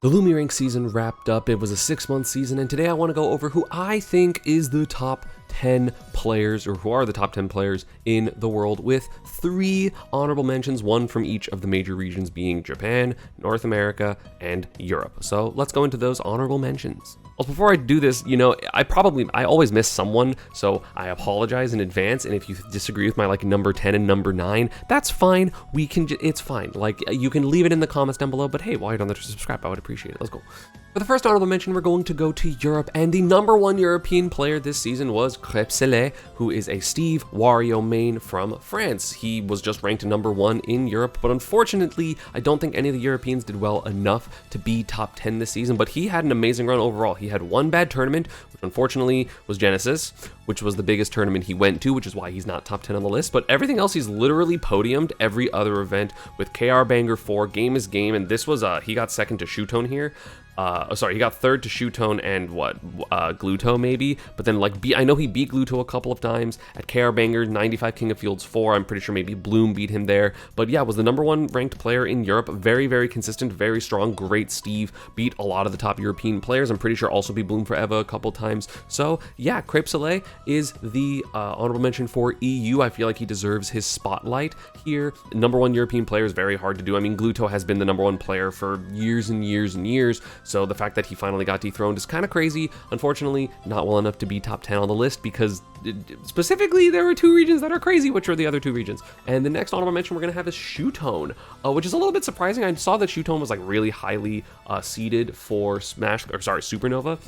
The Lumi Rank season wrapped up. It was a 6-month season, and today I want to go over who I think is the top 10 players, or who are the top 10 players in the world, with 3 honorable mentions, one from each of the major regions being Japan, North America, and Europe. So let's go into those honorable mentions. Well, before I do this, I always miss someone, so I apologize in advance, and if you disagree with my number 10 and number 9, that's fine. It's fine. You can leave it in the comments down below, but hey, while you're done there, subscribe, I would appreciate it. Let's go. For the first honorable mention, we're going to go to Europe, and the number 1 European player this season was Crepsele, who is a Steve Wario main from France. He was just ranked number 1 in Europe, but unfortunately, I don't think any of the Europeans did well enough to be top 10 this season, but he had an amazing run overall. He had one bad tournament, which unfortunately was Genesis, which was the biggest tournament he went to, which is why he's not top 10 on the list, but everything else he's literally podiumed every other event with KR Banger 4, Game is Game, and this was, he got second to Shootone here. He got third to Shootone and Gluto maybe, but then I know he beat Gluto a couple of times at KR Banger 95 King of Fields 4. I'm pretty sure maybe Bloom beat him there, but yeah, was the number 1 ranked player in Europe. Very, very consistent, very strong, great Steve, beat a lot of the top European players. I'm pretty sure also beat Bloom for Eva a couple times. So yeah, Crepsele is the honorable mention for EU. I feel like he deserves his spotlight here. Number 1 European player is very hard to do. I mean, Gluto has been the number 1 player for years and years and years, so the fact that he finally got dethroned is kind of crazy. Unfortunately, not well enough to be top 10 on the list, because specifically there were 2 regions that are crazy. Which are the other 2 regions? And the next honorable mention we're going to have is Shootone, which is a little bit surprising. I saw that Shootone was really highly seeded for Supernova.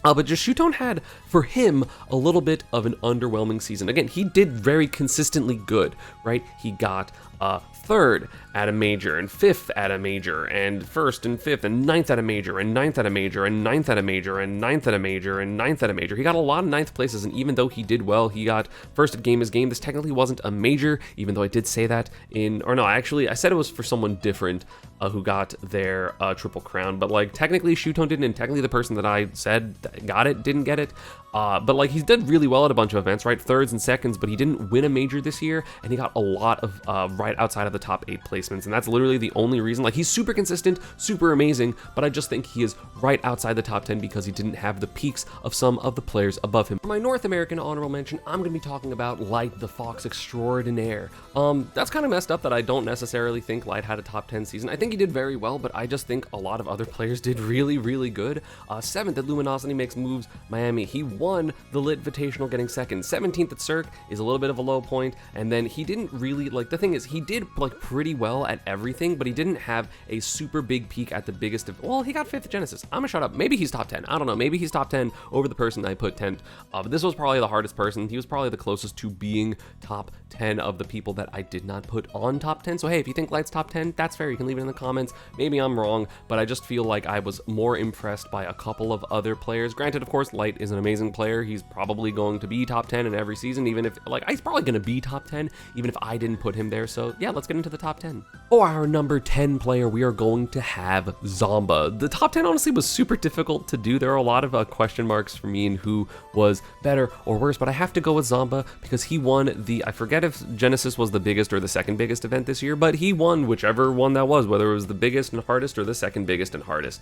But just Shootone had, for him, a little bit of an underwhelming season. Again, he did very consistently good, right? He got 3rd at a major, and 5th at a major, and 1st and 5th, and 9th at a major, and 9th at a major, and 9th at a major, and 9th at a major, and 9th at a major. He got a lot of 9th places, and even though he did well, he got 1st at Game is Game. This technically wasn't a major, even though I did say that I said it was for someone different who got their triple crown, but technically Shootone didn't, and technically the person that I said got it didn't get it. But he did really well at a bunch of events, right? 3rds and 2nds, but he didn't win a major this year, and he got a lot of right outside of the top 8 placements, and that's literally the only reason. He's super consistent, super amazing, but I just think he is right outside the top 10 because he didn't have the peaks of some of the players above him. For my North American honorable mention, I'm going to be talking about Light the Fox Extraordinaire. That's kind of messed up that I don't necessarily think Light had a top 10 season. I think he did very well, but I just think a lot of other players did really, really good. 7th at Luminosity Makes Moves Miami. He won the Lit Invitational, getting 2nd. 17th at Cirque is a little bit of a low point, and then he didn't really, the thing is, he did pretty well at everything, but he didn't have a super big peak at the biggest of, he got 5th at Genesis. I'm gonna shut up. Maybe he's top 10. I don't know. Maybe he's top 10 over the person I put 10th. But this was probably the hardest person. He was probably the closest to being top 10 of the people that I did not put on top 10. So hey, if you think Light's top 10, that's fair. You can leave it in the comments. Maybe I'm wrong, but I just feel like I was more impressed by a couple of other players. Granted, of course, Light is an amazing player. He's probably going to be top 10 in every season, even if, he's probably going to be top 10, even if I didn't put him there. So yeah, let's get into the top 10. For our number 10 player, we are going to have Zomba. The top 10 honestly was super difficult to do. There are a lot of question marks for me and who was better or worse, but I have to go with Zomba because he won I forget if Genesis was the biggest or the second biggest event this year, but he won whichever one that was, whether it was the biggest and hardest or the second biggest and hardest.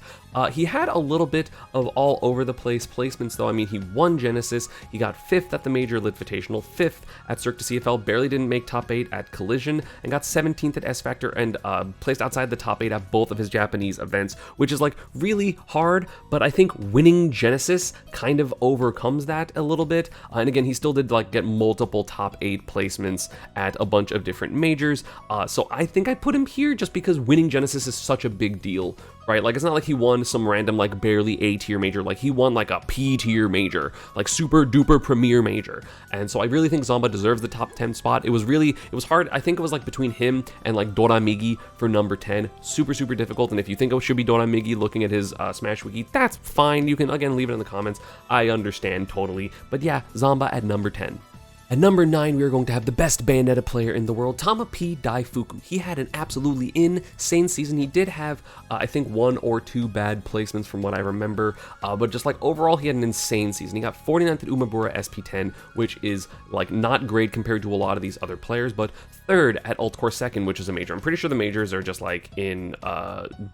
He had a little bit of all over the place placements though. I mean, he won Genesis, he got 5th at the Major Lit Invitational, 5th at Cirque du CFL, barely didn't make top 8 at Collision, and got 17th at S Factor, and placed outside the top 8 at both of his Japanese events, which is really hard, but I think winning Genesis kind of overcomes that a little bit. And again, he still did get multiple top 8 placements at a bunch of different majors, so I think I put him here just because winning Genesis is such a big deal, right? It's not like he won some random barely A tier major. He won a P tier major, super duper premier major, and so I really think Zomba deserves the top 10 spot. It was hard. I think it was between him and Doramigi for number 10. Super difficult, and if you think it should be Doramigi looking at his Smash Wiki, that's fine. You can again leave it in the comments. I understand totally, but yeah, Zomba at number 10. At number 9, we are going to have the best Bayonetta player in the world, TamaPDaifuku. He had an absolutely insane season. He did have, I think, 1 or 2 bad placements from what I remember, but just like overall, he had an insane season. He got 49th at Umebura SP10, which is like not great compared to a lot of these other players, but 3rd at Altcore 2nd, which is a major. I'm pretty sure the majors are just like in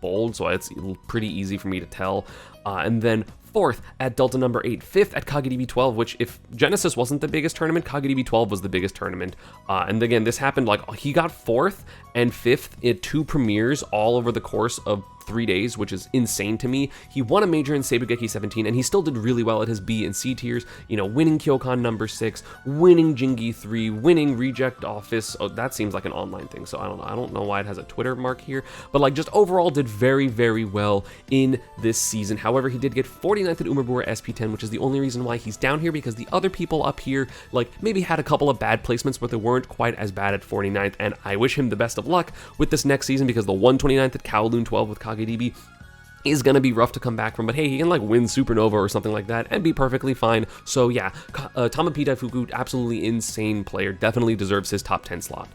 bold, so it's pretty easy for me to tell. And then 4th at Delta number 8, 5th at KageDB12, which if Genesis wasn't the biggest tournament, KageDB12 was the biggest tournament. And again, this happened like he got 4th and 5th in 2 premieres all over the course of 3 days, which is insane to me. He won a major in Seibugeki 17, and he still did really well at his B and C tiers, you know, winning Kyokan number 6, winning Jingi 3, winning Reject Office. Oh, that seems like an online thing, so I don't know why it has a Twitter mark here, but like just overall did very, very well in this season. However, he did get 49th at Umebura SP10, which is the only reason why he's down here, because the other people up here like maybe had a couple of bad placements, but they weren't quite as bad at 49th, and I wish him the best of luck with this next season, because the 129th at Kowloon 12 with KageDB is gonna be rough to come back from, but hey, he can like win Supernova or something like that and be perfectly fine. So yeah, TamaPDaifuku, absolutely insane player, definitely deserves his top 10 slot.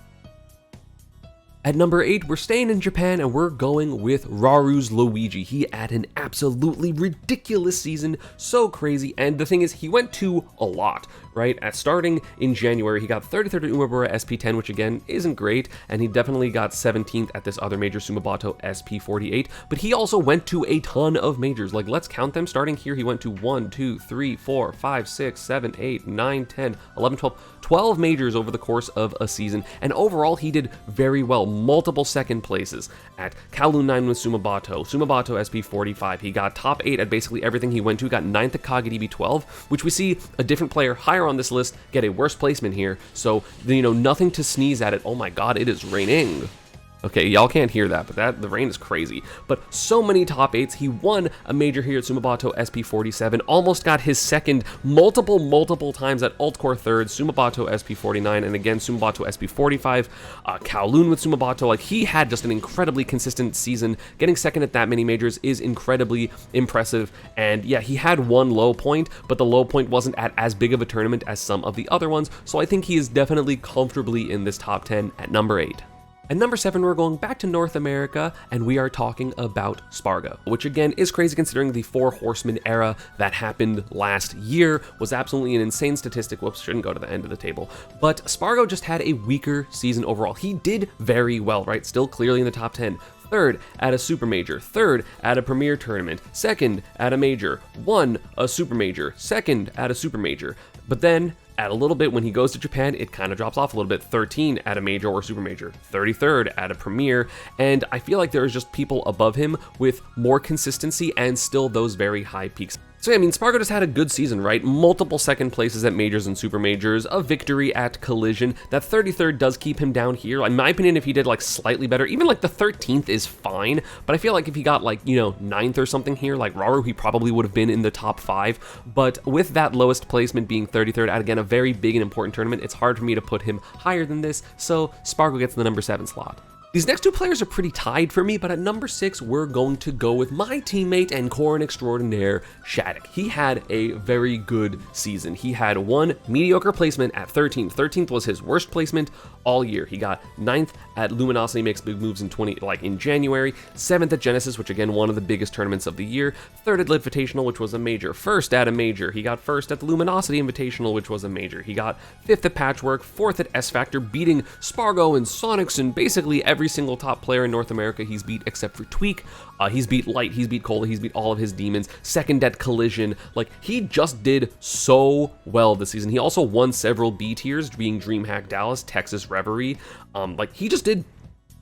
At number 8, we're staying in Japan and we're going with Raru's Luigi. He had an absolutely ridiculous season, so crazy, and the thing is, he went to a lot, right? Starting in January, he got 33rd at Umebura SP10, which again, isn't great, and he definitely got 17th at this other major, Sumabato SP48, but he also went to a ton of majors. Like, let's count them. Starting here, he went to 1, 2, 3, 4, 5, 6, 7, 8, 9, 10, 11, 12 majors over the course of a season, and overall, he did very well. Multiple second places at Kowloon 9 with Sumabato, Sumabato SP45. He got top 8 at basically everything he went to, got 9th at KageDB12, which we see a different player higher on this list get a worse placement here. So, you know, nothing to sneeze at it. Oh my god, it is raining. Okay, y'all can't hear that, but the rain is crazy. But so many top 8s. He won a major here at Sumabato SP47, almost got his second multiple times at Altcore 3rd, Sumabato SP49, and again Sumabato SP45, Kowloon with Sumabato. Like, he had just an incredibly consistent season. Getting second at that many majors is incredibly impressive, and yeah, he had one low point, but the low point wasn't at as big of a tournament as some of the other ones, so I think he is definitely comfortably in this top 10 at number 8. At number 7, we're going back to North America, and we are talking about Spargo, which again is crazy considering the 4 Horsemen era that happened last year was absolutely an insane statistic. Whoops, shouldn't go to the end of the table. But Spargo just had a weaker season overall. He did very well, right? Still clearly in the top 10. 3rd at a super major, 3rd at a premier tournament, 2nd at a major, won a super major, 2nd at a super major. But then at a little bit when he goes to Japan, it kind of drops off a little bit. 13 at a major or super major, 33rd at a premier, and I feel like there's just people above him with more consistency and still those very high peaks. So yeah, I mean, Spargo just had a good season, right? Multiple second places at majors and super majors, a victory at Collision. That 33rd does keep him down here. In my opinion, if he did like slightly better, even like the 13th is fine, but I feel like if he got like, you know, 9th or something here, like Raru, he probably would have been in the top 5. But with that lowest placement being 33rd at, again, a very big and important tournament, it's hard for me to put him higher than this, so Spargo gets the number 7 slot. These next 2 players are pretty tied for me, but at number 6, we're going to go with my teammate and Corrin extraordinaire, Shadic. He had a very good season. He had one mediocre placement at 13th. 13th was his worst placement all year. He got 9th at Luminosity Makes Big Moves in January, 7th at Genesis, which again, one of the biggest tournaments of the year, 3rd at Invitational, which was a major, 1st at a major. He got 1st at the Luminosity Invitational, which was a major. He got 5th at Patchwork, 4th at S Factor, beating Spargo and Sonix and basically every single top player in North America he's beat except for Tweek. He's beat Light, he's beat Acola, he's beat all of his demons. 2nd at Collision. Like, he just did so well this season. He also won several B tiers, being DreamHack Dallas, Texas Reverie. Like, he just did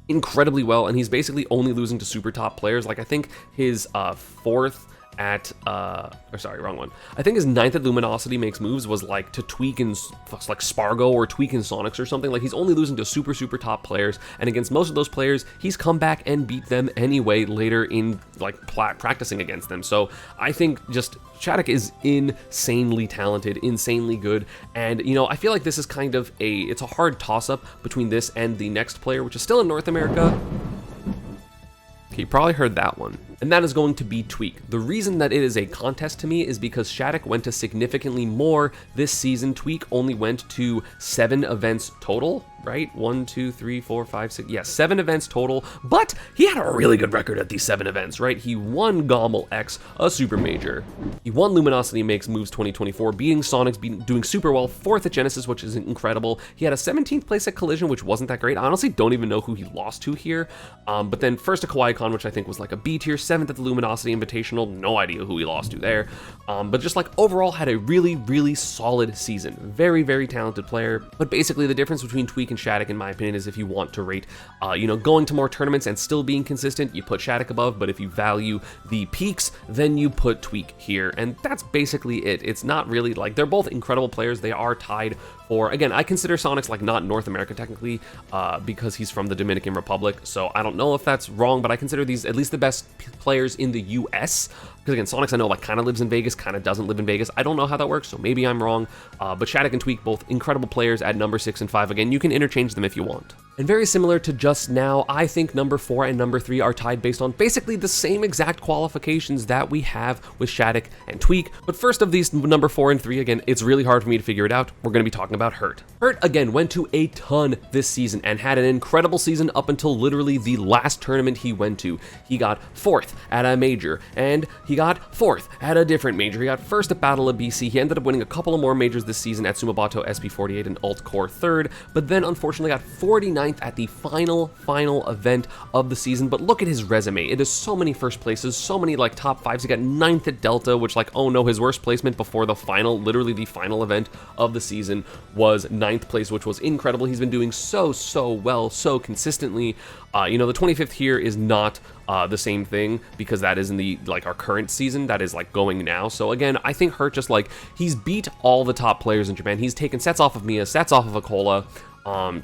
incredibly well, and he's basically only losing to super top players. Like, I think his 4th at, or sorry, wrong one. I think his 9th at Luminosity Makes Moves was like to Tweek and like Spargo or Tweek and Sonix or something. Like, he's only losing to super top players, and against most of those players, he's come back and beat them anyway later in like practicing against them. So I think just Shadic is insanely talented, insanely good, and you know, I feel like this is kind of it's a hard toss-up between this and the next player, which is still in North America. Okay, you probably heard that one. and that is going to be Tweek. The reason that it is a contest to me is because Shadic went to significantly more this season. Tweek only went to 7 events total, right? 1, 2, 3, 4, 5, 6, yeah, 7 events total, but he had a really good record at these 7 events, right? He won Gommel X, a super major. He won Luminosity Makes Moves 2024, beating Sonix, doing super well, 4th at Genesis, which is incredible. He had a 17th place at Collision, which wasn't that great. I honestly don't even know who he lost to here, but then 1st at KawaiiCon, which I think was like a B tier, 7th at the Luminosity Invitational, no idea who he lost to there, but just like overall had a really, really solid season. Very, very talented player, but basically the difference between Tweek and Shadic, in my opinion, is if you want to rate, going to more tournaments and still being consistent, you put Shadic above, but if you value the peaks, then you put Tweek here, and that's basically it. It's not really like, they're both incredible players. They are tied for, again, I consider Sonix like not North America technically, because he's from the Dominican Republic, so I don't know if that's wrong, but I consider these at least the best players in the US, because again, Sonix I know like kind of lives in Vegas, kind of doesn't live in Vegas. I don't know how that works, so maybe I'm wrong, but Shadic and Tweek, both incredible players at number 6 and 5. Again, you can interchange them if you want. And very similar to just now, I think number 4 and number 3 are tied based on basically the same exact qualifications that we have with Shadic and Tweek. But first of these number 4 and 3, again, it's really hard for me to figure it out. We're going to be talking about Hurt. Hurt, again, went to a ton this season and had an incredible season up until literally the last tournament he went to. He got 4th at a major, and he got 4th at a different major. He got 1st at Battle of BC. He ended up winning a couple of more majors this season at Sumabato, SP48, and Alt Core 3rd, but then unfortunately got 49th at the final event of the season. But look at his resume. It is so many first places, so many like top 5s. He got 9th at Delta, which like, oh no, his worst placement before the final, literally the final event of the season was 9th place, which was incredible. He's been doing so well, so consistently. The 25th here is not the same thing, because that is in the like our current season that is like going now. So again, I think Hurt just like, he's beat all the top players in Japan. He's taken sets off of Miya, sets off of Acola,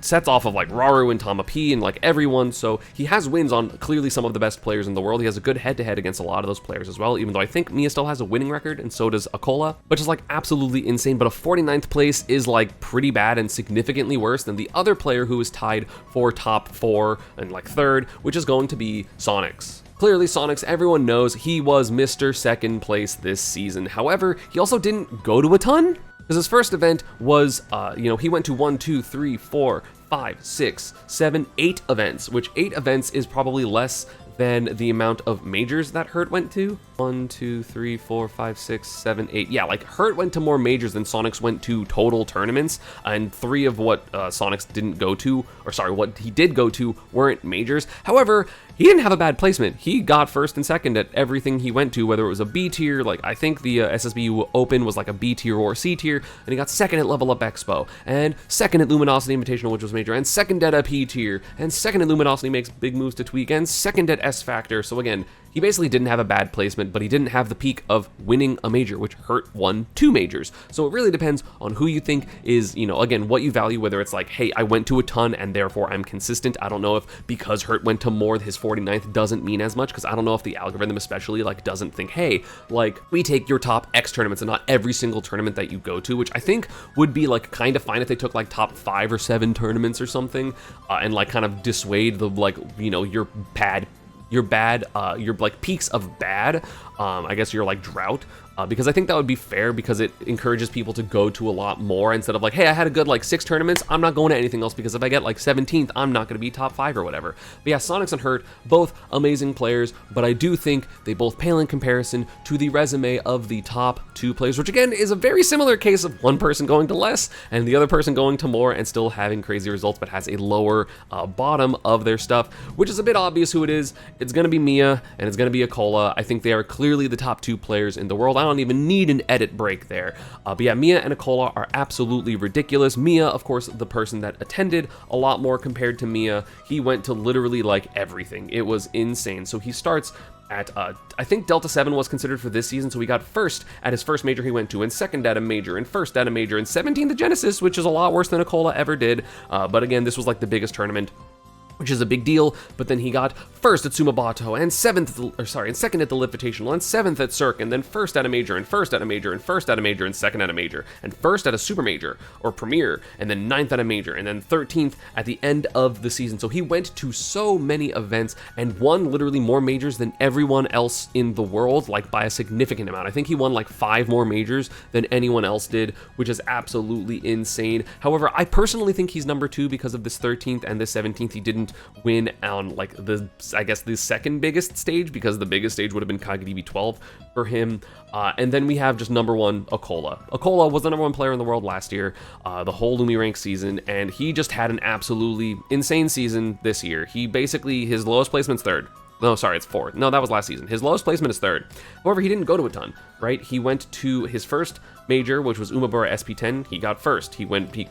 sets off of like Raru and TamaPDaifuku and like everyone, so he has wins on clearly some of the best players in the world. He has a good head-to-head against a lot of those players as well, even though I think Miya still has a winning record, and so does Acola, which is like absolutely insane. But a 49th place is like pretty bad and significantly worse than the other player who is tied for top 4 and like 3rd, which is going to be Sonix. Clearly, Sonix, everyone knows he was Mr. Second Place this season. However, he also didn't go to a ton, because his first event was, he went to 1, 2, 3, 4, 5, 6, 7, 8 events, which 8 events is probably less than the amount of majors that Hurt went to. 1, 2, 3, 4, 5, 6, 7, 8. Yeah, like Hurt went to more majors than Sonix went to total tournaments, and 3 of what Sonix didn't go to, or sorry, what he did go to weren't majors. However, he didn't have a bad placement. He got 1st and 2nd at everything he went to, whether it was a B tier, like I think the SSBU Open was like a B tier or C tier, and he got 2nd at Level Up Expo, and 2nd at Luminosity Invitational, which was major, and 2nd at a P tier, and 2nd at Luminosity Makes Big Moves to Tweek, and 2nd at S Factor. So again, he basically didn't have a bad placement, but he didn't have the peak of winning a major, which Hurt won 2 majors. So it really depends on who you think is, again, what you value, whether it's like, hey, I went to a ton and therefore I'm consistent. I don't know if because Hurt went to more, his 49th doesn't mean as much, because I don't know if the algorithm especially like doesn't think, hey, like we take your top X tournaments and not every single tournament that you go to, which I think would be like kind of fine if they took like top 5 or 7 tournaments or something, and like kind of dissuade the like, your like peaks of bad, I guess your like drought, because I think that would be fair, because it encourages people to go to a lot more instead of like, hey, I had a good like 6 tournaments, I'm not going to anything else, because if I get like 17th, I'm not going to be top 5 or whatever. But yeah, Sonix and Hurt, both amazing players, but I do think they both pale in comparison to the resume of the top 2 players, which again is a very similar case of one person going to less and the other person going to more and still having crazy results, but has a lower bottom of their stuff, which is a bit obvious who it is. It's going to be Miya and it's going to be Acola. I think they are clearly the top 2 players in the world. I don't even need an edit break there. But yeah, Miya and Acola are absolutely ridiculous. Miya, of course, the person that attended a lot more compared to Miya. He went to literally like everything. It was insane. So he starts at, I think Delta 7 was considered for this season, so he got 1st at his first major he went to, and 2nd at a major, and 1st at a major, and 17th at Genesis, which is a lot worse than Acola ever did. But again, this was like the biggest tournament which is a big deal, but then he got first at Sumabato, and second at the Invitational, and 7th at Cirque, and then first at a major, and first at a major, and first at a major, and second at a major, and first at a super major, or premier, and then 9th at a major, and then 13th at the end of the season. So he went to so many events and won literally more majors than everyone else in the world, like by a significant amount. I think he won like 5 more majors than anyone else did, which is absolutely insane. However, I personally think he's number 2 because of this 13th and this 17th. He didn't win on like the second biggest stage, because the biggest stage would have been KageDB 12 for him. And then we have just number 1, Acola. Acola was the number 1 player in the world last year, the whole Lumi rank season, and he just had an absolutely insane season this year. He basically, his lowest placement's 3rd. No, sorry, it's 4th. No, that was last season. His lowest placement is 3rd. However, he didn't go to a ton, right? He went to his first major, which was Umabura SP10. He got first. He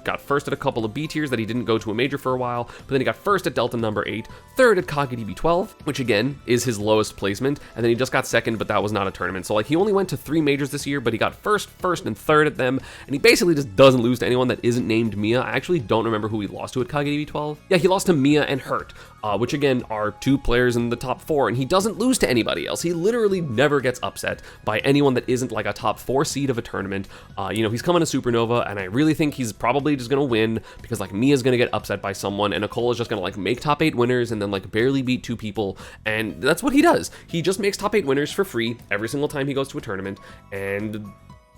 got first at a couple of B tiers that he didn't go to a major for a while, but then he got first at Delta number 8, 3rd at KageDB 12, which again is his lowest placement, and then he just got 2nd, but that was not a tournament. So like he only went to 3 majors this year, but he got first, and 3rd at them, and he basically just doesn't lose to anyone that isn't named Miya. I actually don't remember who he lost to at KageDB 12. Yeah, he lost to Miya and Hurt, which again are 2 players in the top 4, and he doesn't lose to anybody else. He literally never gets upset by anyone that isn't like a top 4 seed of a tournament. You know, he's coming to Supernova, and I really think he's probably just gonna win, because like Mia's gonna get upset by someone, and Acola's just gonna like make top 8 winners and then like barely beat 2 people, and that's what he does. He just makes top 8 winners for free every single time he goes to a tournament, and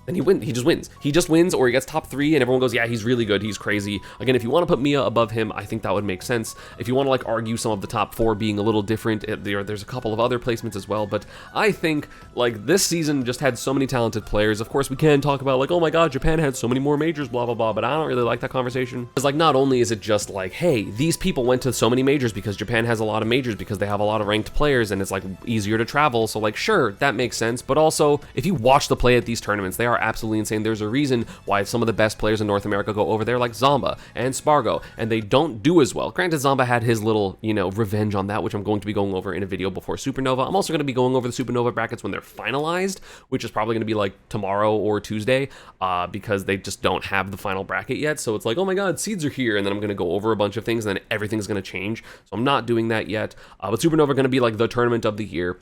then he just wins. He just wins, or he gets top 3 and everyone goes, yeah, he's really good, he's crazy. Again, if you want to put Miya above him, I think that would make sense. If you want to like argue some of the top 4 being a little different, there's a couple of other placements as well, but I think like this season just had so many talented players. Of course, we can talk about like, oh my god, Japan had so many more majors, blah blah blah, but I don't really like that conversation. Because like not only is it just like, hey, these people went to so many majors because Japan has a lot of majors, because they have a lot of ranked players and it's like easier to travel, so like sure, that makes sense, but also if you watch the play at these tournaments, they are absolutely insane. There's a reason why some of the best players in North America go over there, like Zomba and Spargo, and they don't do as well. Granted, Zomba had his little, you know, revenge on that, which I'm going to be going over in a video before Supernova. I'm also going to be going over the Supernova brackets when they're finalized, which is probably going to be like tomorrow or Tuesday, because they just don't have the final bracket yet. So it's like, oh my god, seeds are here, and then I'm going to go over a bunch of things, and then everything's going to change. So I'm not doing that yet. But Supernova going to be like the tournament of the year,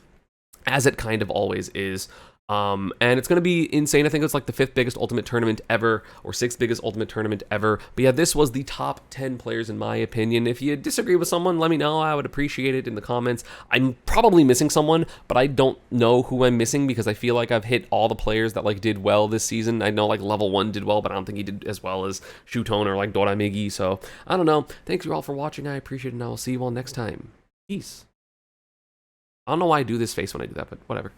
as it kind of always is. And it's going to be insane. I think it's like the 5th biggest ultimate tournament ever, or 6th biggest ultimate tournament ever. But yeah, this was the top 10 players in my opinion. If you disagree with someone, let me know. I would appreciate it in the comments. I'm probably missing someone, but I don't know who I'm missing, because I feel like I've hit all the players that like did well this season. I know like level 1 did well, but I don't think he did as well as Shuton or like Dora Migi. So I don't know. Thanks you all for watching. I appreciate it, and I will see you all next time. Peace. I don't know why I do this face when I do that, but whatever.